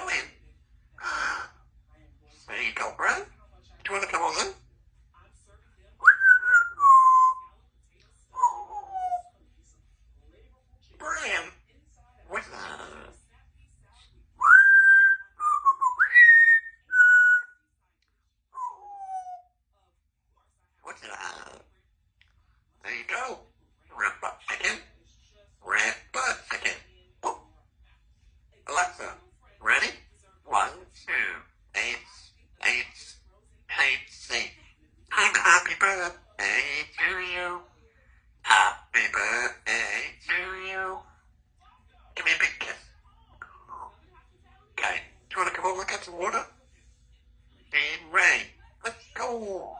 doing? There you go, bro. Do you want to come on then? Brian, what's that? What's that? There you go. Red butt chicken. Red butt chicken. Oh. Alexa, ready? 1, 2, 8, 8, 8, 6. And happy birthday to you. Happy birthday to you. Give me a big kiss. Okay, do you want to come over and get some water? In rain. Let's go.